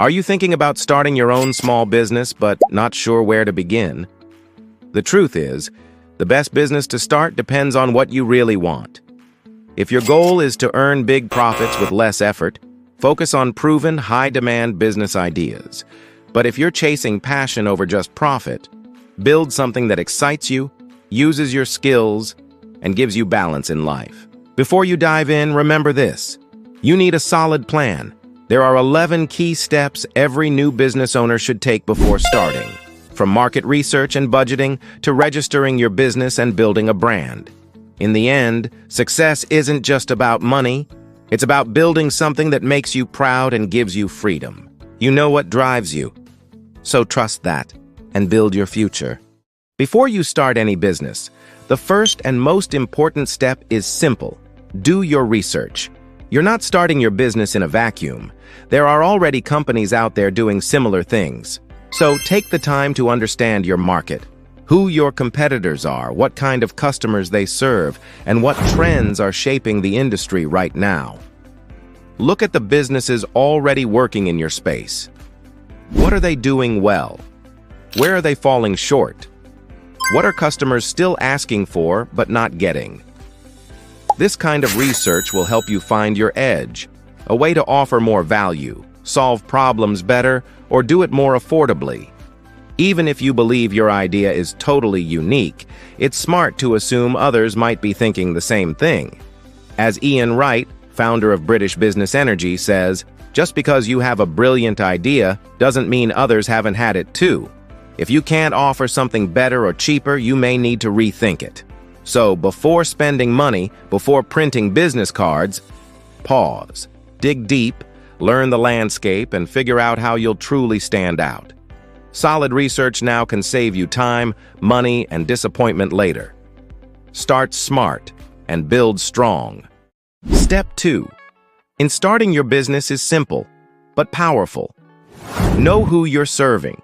Are you thinking about starting your own small business but not sure where to begin? The truth is, the best business to start depends on what you really want. If your goal is to earn big profits with less effort, focus on proven, high-demand business ideas. But if you're chasing passion over just profit, build something that excites you, uses your skills, and gives you balance in life. Before you dive in, remember this. You need a solid plan. There are 11 key steps every new business owner should take before starting, from market research and budgeting to registering your business and building a brand. In the end, success isn't just about money. It's about building something that makes you proud and gives you freedom. You know what drives you. So trust that and build your future. Before you start any business, the first and most important step is simple. Do your research. You're not starting your business in a vacuum. There are already companies out there doing similar things. So take the time to understand your market, who your competitors are, what kind of customers they serve, and what trends are shaping the industry right now. Look at the businesses already working in your space. What are they doing well? Where are they falling short? What are customers still asking for but not getting? This kind of research will help you find your edge, a way to offer more value, solve problems better, or do it more affordably. Even if you believe your idea is totally unique, it's smart to assume others might be thinking the same thing. As Ian Wright, founder of British Business Energy, says, just because you have a brilliant idea doesn't mean others haven't had it too. If you can't offer something better or cheaper, you may need to rethink it. So before spending money, before printing business cards, pause, dig deep, learn the landscape, and figure out how you'll truly stand out. Solid research now can save you time, money, and disappointment later. Start smart and build strong. Step 2. In starting your business is simple, but powerful. Know who you're serving.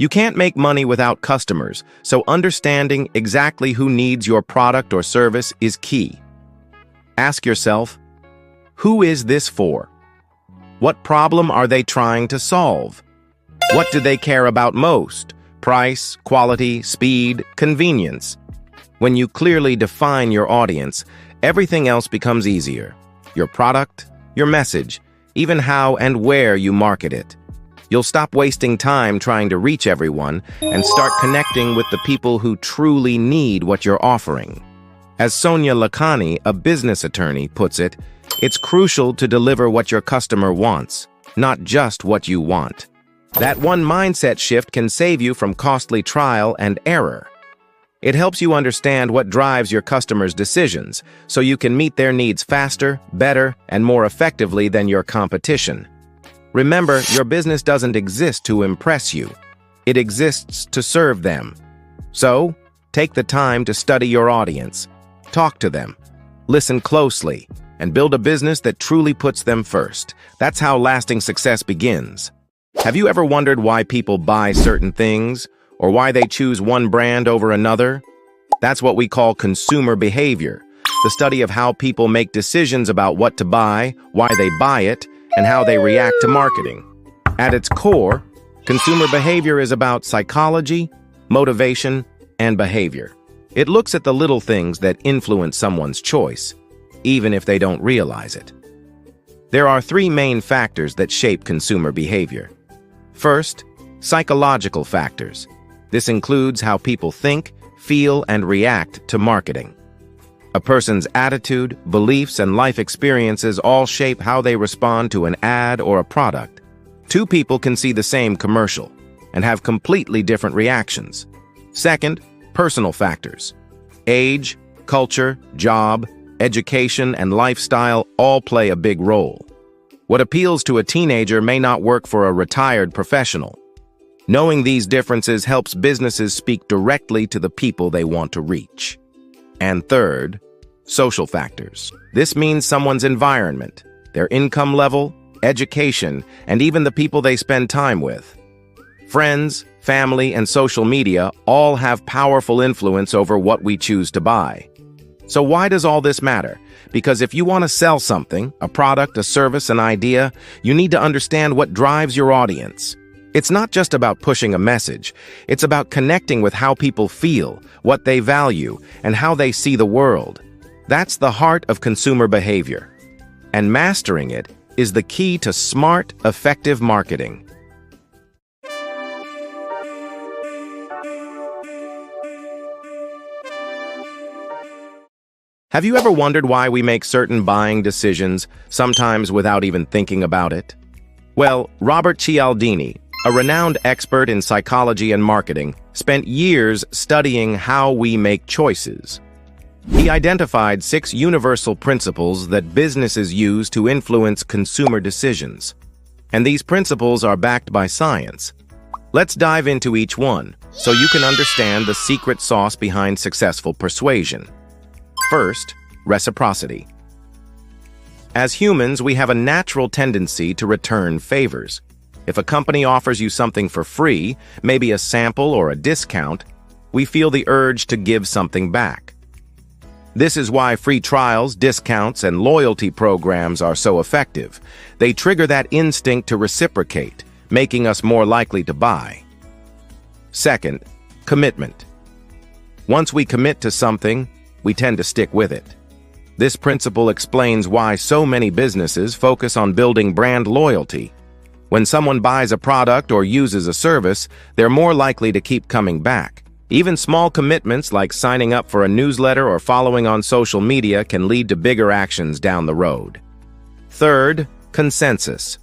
You can't make money without customers, so understanding exactly who needs your product or service is key. Ask yourself, who is this for? What problem are they trying to solve? What do they care about most? Price, quality, speed, convenience. When you clearly define your audience, everything else becomes easier. Your product, your message, even how and where you market it. You'll stop wasting time trying to reach everyone and start connecting with the people who truly need what you're offering. As Sonia Lakhani, a business attorney, puts it, it's crucial to deliver what your customer wants, not just what you want. That one mindset shift can save you from costly trial and error. It helps you understand what drives your customers' decisions, so you can meet their needs faster, better, and more effectively than your competition. Remember, your business doesn't exist to impress you. It exists to serve them. So, take the time to study your audience. Talk to them. Listen closely, and build a business that truly puts them first. That's how lasting success begins. Have you ever wondered why people buy certain things, or why they choose one brand over another? That's what we call consumer behavior, the study of how people make decisions about what to buy, why they buy it, and how they react to marketing. At its core, consumer behavior is about psychology, motivation, and behavior. It looks at the little things that influence someone's choice, even if they don't realize it. There are 3 main factors that shape consumer behavior. First, psychological factors. This includes how people think, feel, and react to marketing. A person's attitude, beliefs, and life experiences all shape how they respond to an ad or a product. 2 people can see the same commercial and have completely different reactions. Second, personal factors. Age, culture, job, education, and lifestyle all play a big role. What appeals to a teenager may not work for a retired professional. Knowing these differences helps businesses speak directly to the people they want to reach. And third, social factors. This means someone's environment, their income level, education, and even the people they spend time with. Friends, family, and social media all have powerful influence over what we choose to buy. So why does all this matter? Because if you want to sell something, a product, a service, an idea, you need to understand what drives your audience. It's not just about pushing a message. It's about connecting with how people feel, what they value, and how they see the world. That's the heart of consumer behavior. And mastering it is the key to smart, effective marketing. Have you ever wondered why we make certain buying decisions, sometimes without even thinking about it? Well, Robert Cialdini, a renowned expert in psychology and marketing, spent years studying how we make choices. He identified 6 universal principles that businesses use to influence consumer decisions. And these principles are backed by science. Let's dive into each one so you can understand the secret sauce behind successful persuasion. First, reciprocity. As humans, we have a natural tendency to return favors. If a company offers you something for free, maybe a sample or a discount, we feel the urge to give something back. This is why free trials, discounts, and loyalty programs are so effective. They trigger that instinct to reciprocate, making us more likely to buy. Second, commitment. Once we commit to something, we tend to stick with it. This principle explains why so many businesses focus on building brand loyalty. When someone buys a product or uses a service, they're more likely to keep coming back. Even small commitments like signing up for a newsletter or following on social media can lead to bigger actions down the road. Third, consensus.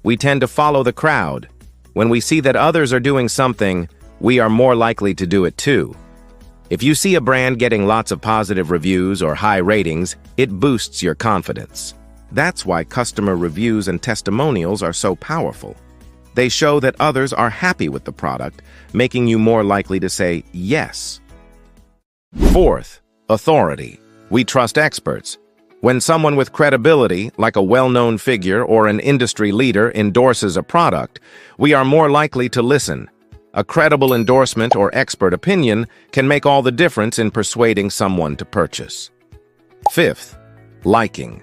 We tend to follow the crowd. When we see that others are doing something, we are more likely to do it too. If you see a brand getting lots of positive reviews or high ratings, it boosts your confidence. That's why customer reviews and testimonials are so powerful. They show that others are happy with the product, making you more likely to say yes. Fourth, authority. We trust experts. When someone with credibility, like a well-known figure or an industry leader, endorses a product, we are more likely to listen. A credible endorsement or expert opinion can make all the difference in persuading someone to purchase. Fifth, liking.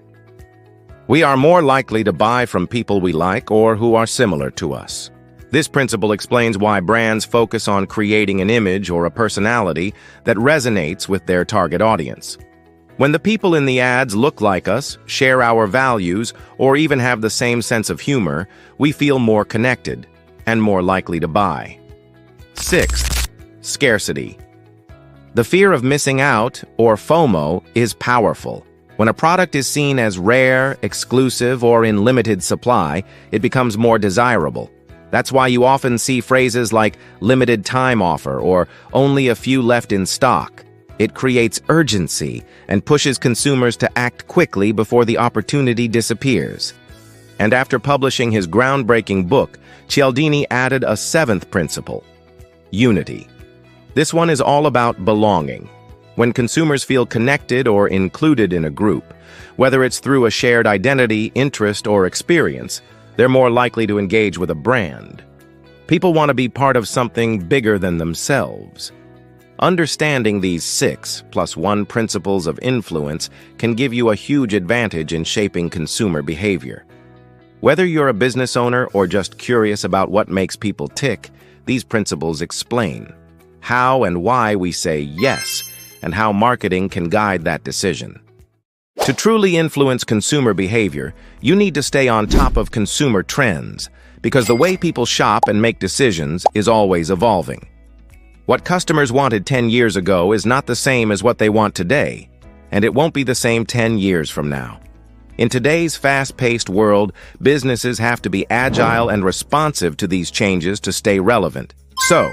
We are more likely to buy from people we like or who are similar to us. This principle explains why brands focus on creating an image or a personality that resonates with their target audience. When the people in the ads look like us, share our values, or even have the same sense of humor, we feel more connected and more likely to buy. Sixth, scarcity. The fear of missing out, or FOMO, is powerful. When a product is seen as rare, exclusive, or in limited supply, it becomes more desirable. That's why you often see phrases like limited time offer or only a few left in stock. It creates urgency and pushes consumers to act quickly before the opportunity disappears. And after publishing his groundbreaking book, Cialdini added a 7th principle: unity. This one is all about belonging. When consumers feel connected or included in a group, whether it's through a shared identity, interest, or experience, they're more likely to engage with a brand. People want to be part of something bigger than themselves. Understanding these 6+1 principles of influence can give you a huge advantage in shaping consumer behavior. Whether you're a business owner or just curious about what makes people tick, these principles explain how and why we say yes, and how marketing can guide that decision. To truly influence consumer behavior, you need to stay on top of consumer trends, because the way people shop and make decisions is always evolving. What customers wanted 10 years ago is not the same as what they want today, and it won't be the same 10 years from now. In today's fast-paced world, businesses have to be agile and responsive to these changes to stay relevant. So,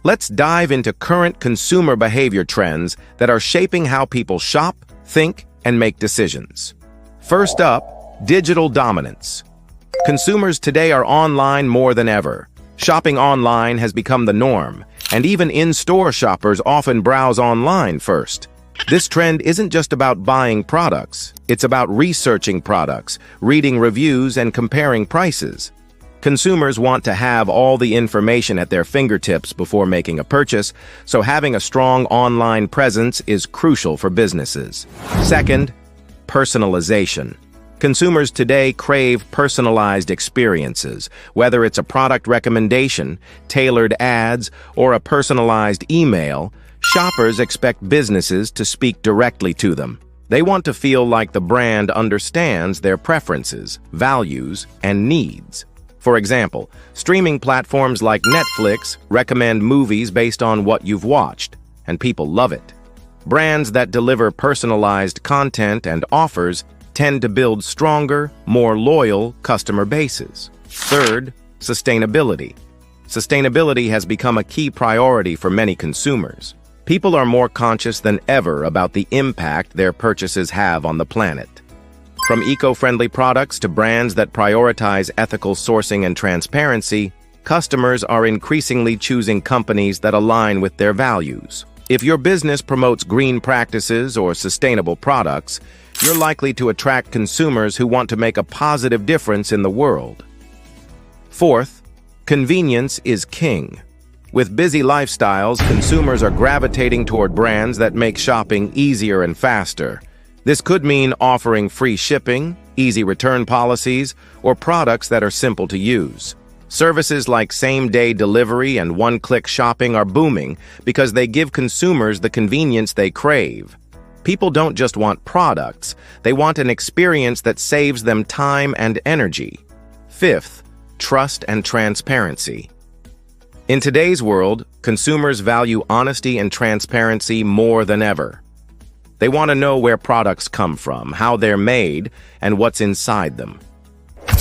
let's dive into current consumer behavior trends that are shaping how people shop, think, and make decisions. First up, digital dominance. Consumers today are online more than ever. Shopping online has become the norm, and even in-store shoppers often browse online first. This trend isn't just about buying products, it's about researching products, reading reviews, and comparing prices. Consumers want to have all the information at their fingertips before making a purchase, so having a strong online presence is crucial for businesses. Second, personalization. Consumers today crave personalized experiences, whether it's a product recommendation, tailored ads, or a personalized email. Shoppers expect businesses to speak directly to them. They want to feel like the brand understands their preferences, values, and needs. For example, streaming platforms like Netflix recommend movies based on what you've watched, and people love it. Brands that deliver personalized content and offers tend to build stronger, more loyal customer bases. Third, sustainability. Sustainability has become a key priority for many consumers. People are more conscious than ever about the impact their purchases have on the planet. From eco-friendly products to brands that prioritize ethical sourcing and transparency, customers are increasingly choosing companies that align with their values. If your business promotes green practices or sustainable products, you're likely to attract consumers who want to make a positive difference in the world. Fourth, convenience is king. With busy lifestyles, consumers are gravitating toward brands that make shopping easier and faster. This could mean offering free shipping, easy return policies, or products that are simple to use. Services like same-day delivery and one-click shopping are booming because they give consumers the convenience they crave. People don't just want products, they want an experience that saves them time and energy. Fifth, trust and transparency. In today's world, consumers value honesty and transparency more than ever. They want to know where products come from, how they're made, and what's inside them.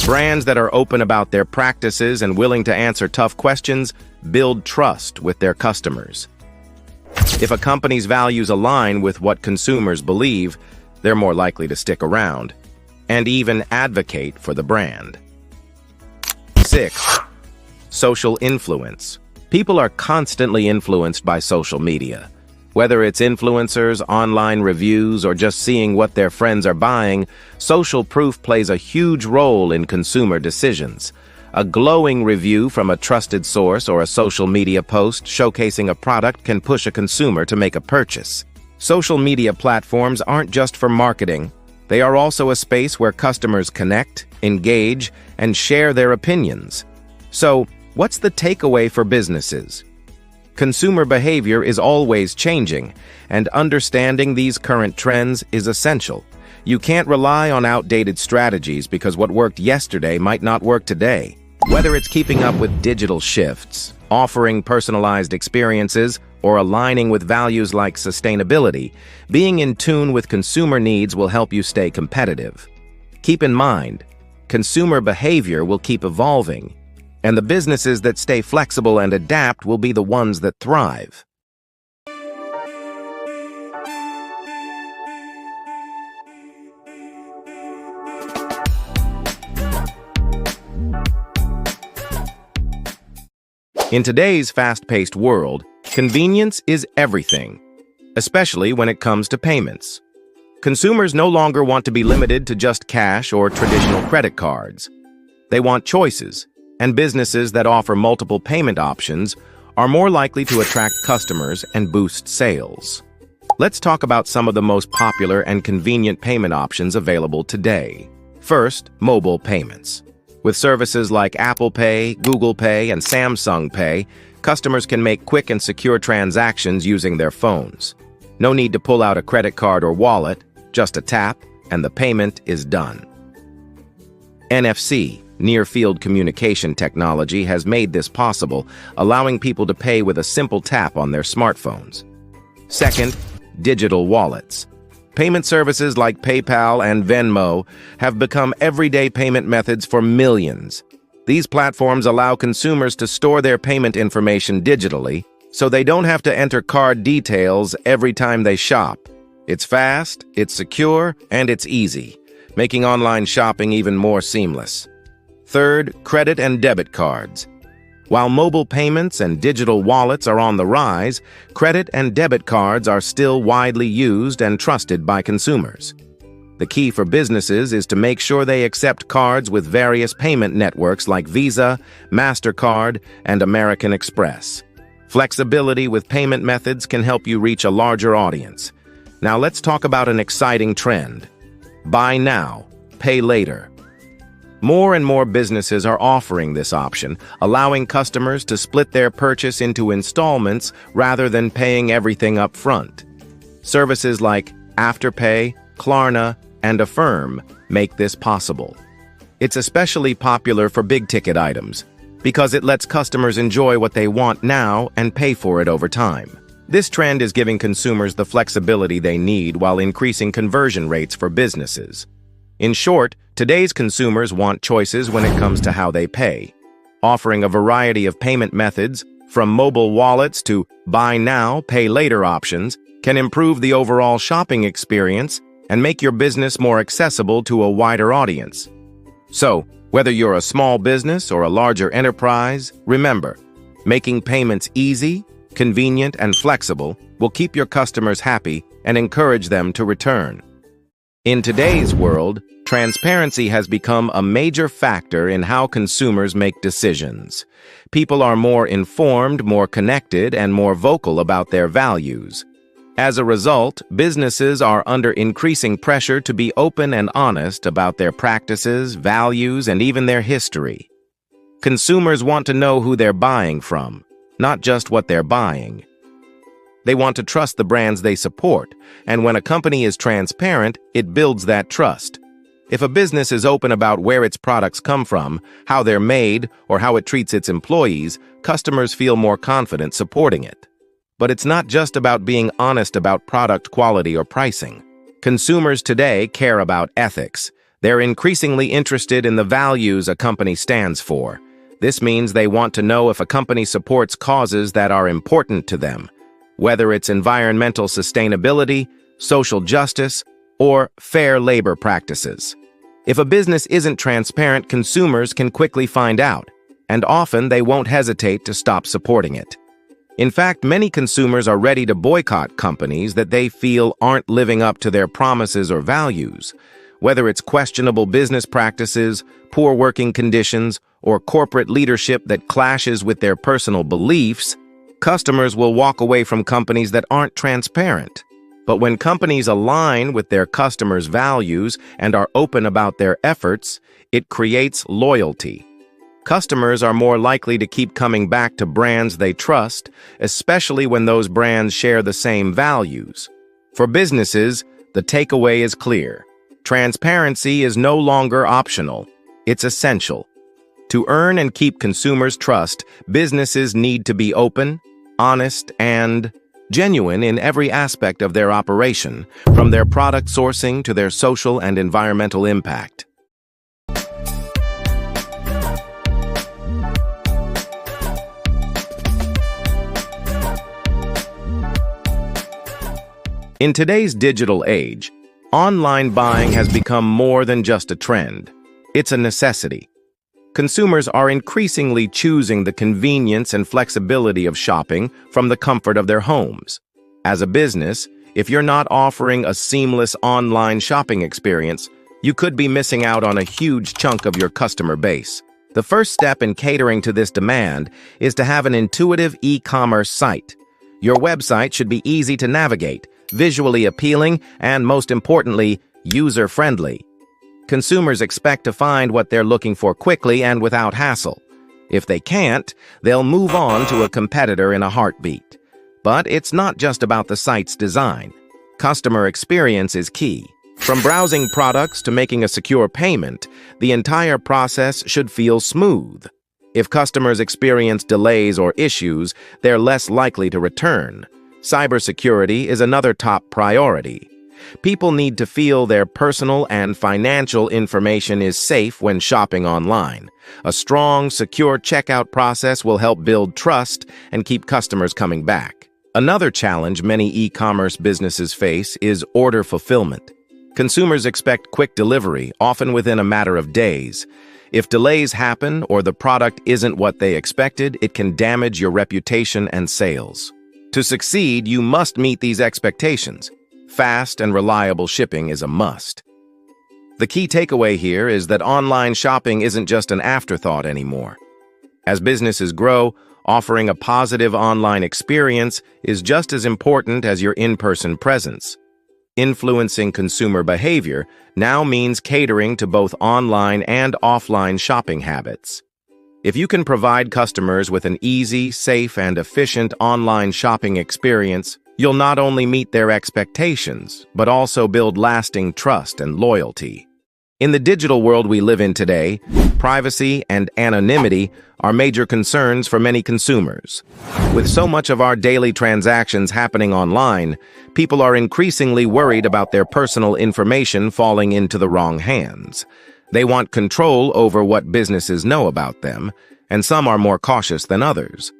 Brands that are open about their practices and willing to answer tough questions build trust with their customers. If a company's values align with what consumers believe, they're more likely to stick around and even advocate for the brand. 6. Social influence. People are constantly influenced by social media. Whether it's influencers, online reviews, or just seeing what their friends are buying, social proof plays a huge role in consumer decisions. A glowing review from a trusted source or a social media post showcasing a product can push a consumer to make a purchase. Social media platforms aren't just for marketing. They are also a space where customers connect, engage, and share their opinions. So, what's the takeaway for businesses? Consumer behavior is always changing, and understanding these current trends is essential. You can't rely on outdated strategies because what worked yesterday might not work today. Whether it's keeping up with digital shifts, offering personalized experiences, or aligning with values like sustainability, being in tune with consumer needs will help you stay competitive. Keep in mind, consumer behavior will keep evolving, and the businesses that stay flexible and adapt will be the ones that thrive. In today's fast-paced world, convenience is everything, especially when it comes to payments. Consumers no longer want to be limited to just cash or traditional credit cards. They want choices, and businesses that offer multiple payment options are more likely to attract customers and boost sales. Let's talk about some of the most popular and convenient payment options available today. First, mobile payments. With services like Apple Pay, Google Pay, and Samsung Pay, customers can make quick and secure transactions using their phones. No need to pull out a credit card or wallet, just a tap, and the payment is done. NFC, near-field communication technology, has made this possible, allowing people to pay with a simple tap on their smartphones. Second, digital wallets. Payment services like PayPal and Venmo have become everyday payment methods for millions. These platforms allow consumers to store their payment information digitally, so they don't have to enter card details every time they shop. It's fast, it's secure, and it's easy, making online shopping even more seamless. Third, credit and debit cards. While mobile payments and digital wallets are on the rise, credit and debit cards are still widely used and trusted by consumers. The key for businesses is to make sure they accept cards with various payment networks like Visa, MasterCard, and American Express. Flexibility with payment methods can help you reach a larger audience. Now let's talk about an exciting trend. Buy now, pay later. More and more businesses are offering this option, allowing customers to split their purchase into installments rather than paying everything up front. Services like Afterpay, Klarna, and Affirm make this possible. It's especially popular for big-ticket items because it lets customers enjoy what they want now and pay for it over time. This trend is giving consumers the flexibility they need while increasing conversion rates for businesses. In short, today's consumers want choices when it comes to how they pay. Offering a variety of payment methods, from mobile wallets to buy now, pay later options, can improve the overall shopping experience and make your business more accessible to a wider audience. So, whether you're a small business or a larger enterprise, remember, making payments easy, convenient, and flexible will keep your customers happy and encourage them to return. In today's world, transparency has become a major factor in how consumers make decisions. People are more informed, more connected, and more vocal about their values. As a result, businesses are under increasing pressure to be open and honest about their practices, values, and even their history. Consumers want to know who they're buying from, not just what they're buying. They want to trust the brands they support, and when a company is transparent, it builds that trust. If a business is open about where its products come from, how they're made, or how it treats its employees, customers feel more confident supporting it. But it's not just about being honest about product quality or pricing. Consumers today care about ethics. They're increasingly interested in the values a company stands for. This means they want to know if a company supports causes that are important to them, whether it's environmental sustainability, social justice, or fair labor practices. If a business isn't transparent, consumers can quickly find out, and often they won't hesitate to stop supporting it. In fact, many consumers are ready to boycott companies that they feel aren't living up to their promises or values. Whether it's questionable business practices, poor working conditions, or corporate leadership that clashes with their personal beliefs, customers will walk away from companies that aren't transparent. But when companies align with their customers' values and are open about their efforts, it creates loyalty. Customers are more likely to keep coming back to brands they trust, especially when those brands share the same values. For businesses, the takeaway is clear. Transparency is no longer optional. It's essential. To earn and keep consumers' trust, businesses need to be open, honest, and genuine in every aspect of their operation, from their product sourcing to their social and environmental impact. In today's digital age, online buying has become more than just a trend. It's a necessity. Consumers are increasingly choosing the convenience and flexibility of shopping from the comfort of their homes. As a business, if you're not offering a seamless online shopping experience, you could be missing out on a huge chunk of your customer base. The first step in catering to this demand is to have an intuitive e-commerce site. Your website should be easy to navigate, visually appealing, and most importantly, user-friendly. Consumers expect to find what they're looking for quickly and without hassle. If they can't, they'll move on to a competitor in a heartbeat. But it's not just about the site's design. Customer experience is key. From browsing products to making a secure payment, the entire process should feel smooth. If customers experience delays or issues, they're less likely to return. Cybersecurity is another top priority. People need to feel their personal and financial information is safe when shopping online. A strong, secure checkout process will help build trust and keep customers coming back. Another challenge many e-commerce businesses face is order fulfillment. Consumers expect quick delivery, often within a matter of days. If delays happen or the product isn't what they expected, it can damage your reputation and sales. To succeed, you must meet these expectations. Fast and reliable shipping is a must. The key takeaway here is that online shopping isn't just an afterthought anymore. As businesses grow, offering a positive online experience is just as important as your in-person presence. Influencing consumer behavior now means catering to both online and offline shopping habits. If you can provide customers with an easy, safe, and efficient online shopping experience, you'll not only meet their expectations, but also build lasting trust and loyalty. In the digital world we live in today, privacy and anonymity are major concerns for many consumers. With so much of our daily transactions happening online, people are increasingly worried about their personal information falling into the wrong hands. They want control over what businesses know about them, and some are more cautious than others.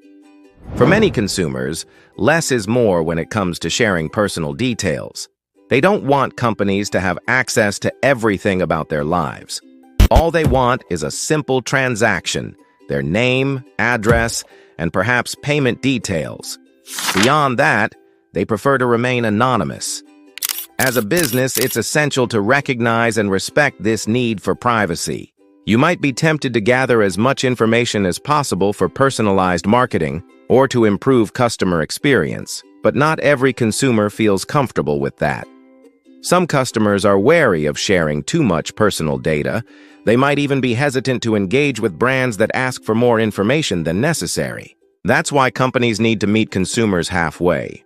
For many consumers, less is more when it comes to sharing personal details. They don't want companies to have access to everything about their lives. All they want is a simple transaction, their name, address, and perhaps payment details. Beyond that, they prefer to remain anonymous. As a business, it's essential to recognize and respect this need for privacy. You might be tempted to gather as much information as possible for personalized marketing or to improve customer experience, but not every consumer feels comfortable with that. Some customers are wary of sharing too much personal data. They might even be hesitant to engage with brands that ask for more information than necessary. That's why companies need to meet consumers halfway.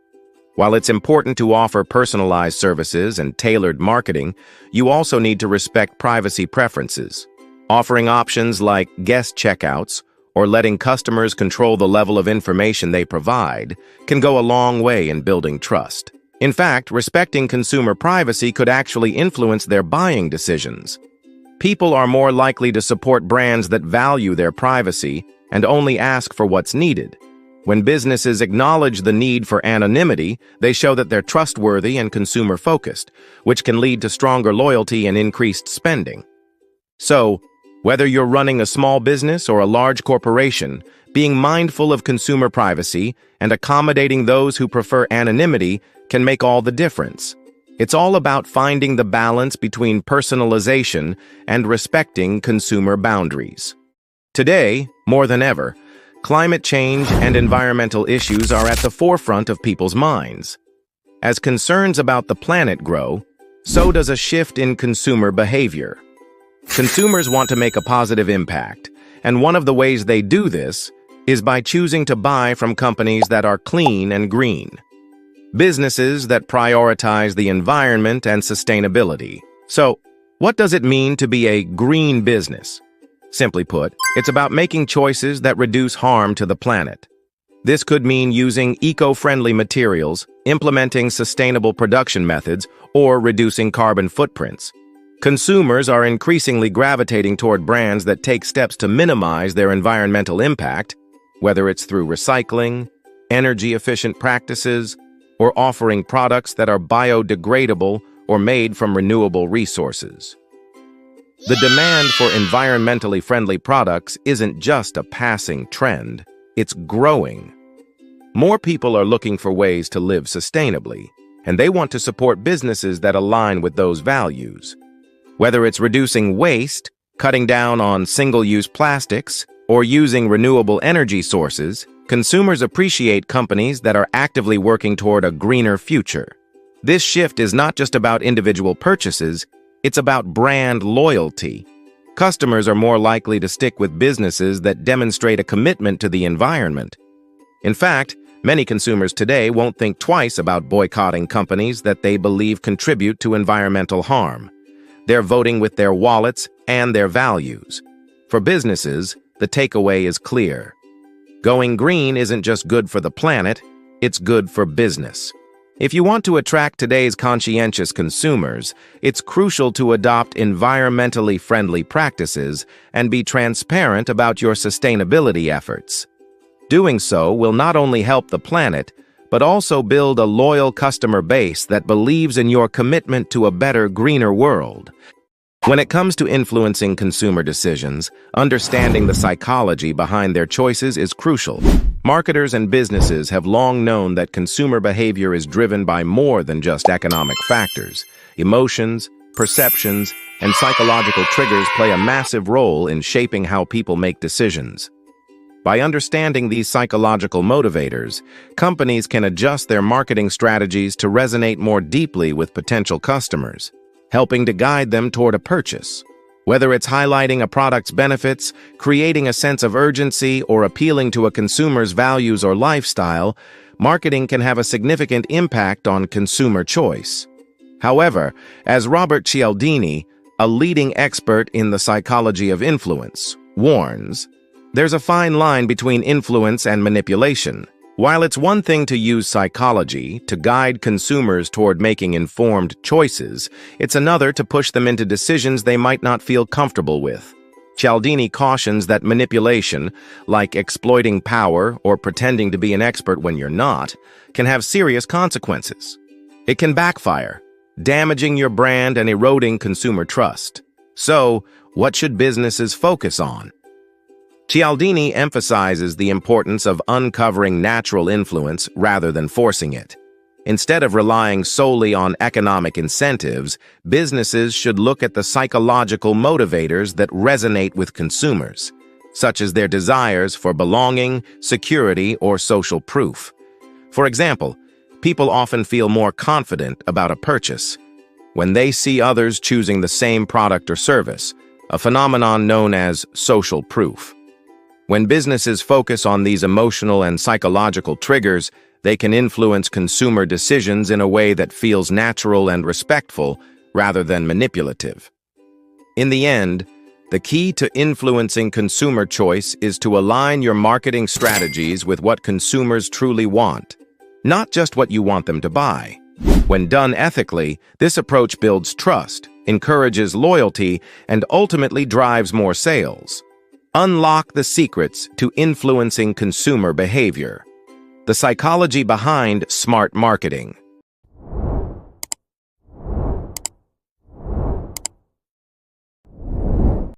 While it's important to offer personalized services and tailored marketing, you also need to respect privacy preferences. Offering options like guest checkouts or letting customers control the level of information they provide can go a long way in building trust. In fact, respecting consumer privacy could actually influence their buying decisions. People are more likely to support brands that value their privacy and only ask for what's needed. When businesses acknowledge the need for anonymity, they show that they're trustworthy and consumer-focused, which can lead to stronger loyalty and increased spending. So, whether you're running a small business or a large corporation, being mindful of consumer privacy and accommodating those who prefer anonymity can make all the difference. It's all about finding the balance between personalization and respecting consumer boundaries. Today, more than ever, climate change and environmental issues are at the forefront of people's minds. As concerns about the planet grow, so does a shift in consumer behavior. Consumers want to make a positive impact, and one of the ways they do this is by choosing to buy from companies that are clean and green. Businesses that prioritize the environment and sustainability. So, what does it mean to be a green business? Simply put, it's about making choices that reduce harm to the planet. This could mean using eco-friendly materials, implementing sustainable production methods, or reducing carbon footprints. Consumers are increasingly gravitating toward brands that take steps to minimize their environmental impact, whether it's through recycling, energy-efficient practices, or offering products that are biodegradable or made from renewable resources. The demand for environmentally friendly products isn't just a passing trend, it's growing. More people are looking for ways to live sustainably, and they want to support businesses that align with those values. Whether it's reducing waste, cutting down on single-use plastics, or using renewable energy sources, consumers appreciate companies that are actively working toward a greener future. This shift is not just about individual purchases, it's about brand loyalty. Customers are more likely to stick with businesses that demonstrate a commitment to the environment. In fact, many consumers today won't think twice about boycotting companies that they believe contribute to environmental harm. They're voting with their wallets and their values. For businesses, the takeaway is clear. Going green isn't just good for the planet, it's good for business. If you want to attract today's conscientious consumers, it's crucial to adopt environmentally friendly practices and be transparent about your sustainability efforts. Doing so will not only help the planet, but also build a loyal customer base that believes in your commitment to a better, greener world. When it comes to influencing consumer decisions, understanding the psychology behind their choices is crucial. Marketers and businesses have long known that consumer behavior is driven by more than just economic factors. Emotions, perceptions, and psychological triggers play a massive role in shaping how people make decisions. By understanding these psychological motivators, companies can adjust their marketing strategies to resonate more deeply with potential customers, helping to guide them toward a purchase. Whether it's highlighting a product's benefits, creating a sense of urgency, or appealing to a consumer's values or lifestyle, marketing can have a significant impact on consumer choice. However, as Robert Cialdini, a leading expert in the psychology of influence, warns, there's a fine line between influence and manipulation. While it's one thing to use psychology to guide consumers toward making informed choices, it's another to push them into decisions they might not feel comfortable with. Cialdini cautions that manipulation, like exploiting power or pretending to be an expert when you're not, can have serious consequences. It can backfire, damaging your brand and eroding consumer trust. So, what should businesses focus on? Cialdini emphasizes the importance of uncovering natural influence rather than forcing it. Instead of relying solely on economic incentives, businesses should look at the psychological motivators that resonate with consumers, such as their desires for belonging, security, or social proof. For example, people often feel more confident about a purchase when they see others choosing the same product or service, a phenomenon known as social proof. When businesses focus on these emotional and psychological triggers, they can influence consumer decisions in a way that feels natural and respectful rather than manipulative. In the end, the key to influencing consumer choice is to align your marketing strategies with what consumers truly want, not just what you want them to buy. When done ethically, this approach builds trust, encourages loyalty, and ultimately drives more sales. Unlock the secrets to influencing consumer behavior. The psychology behind smart marketing.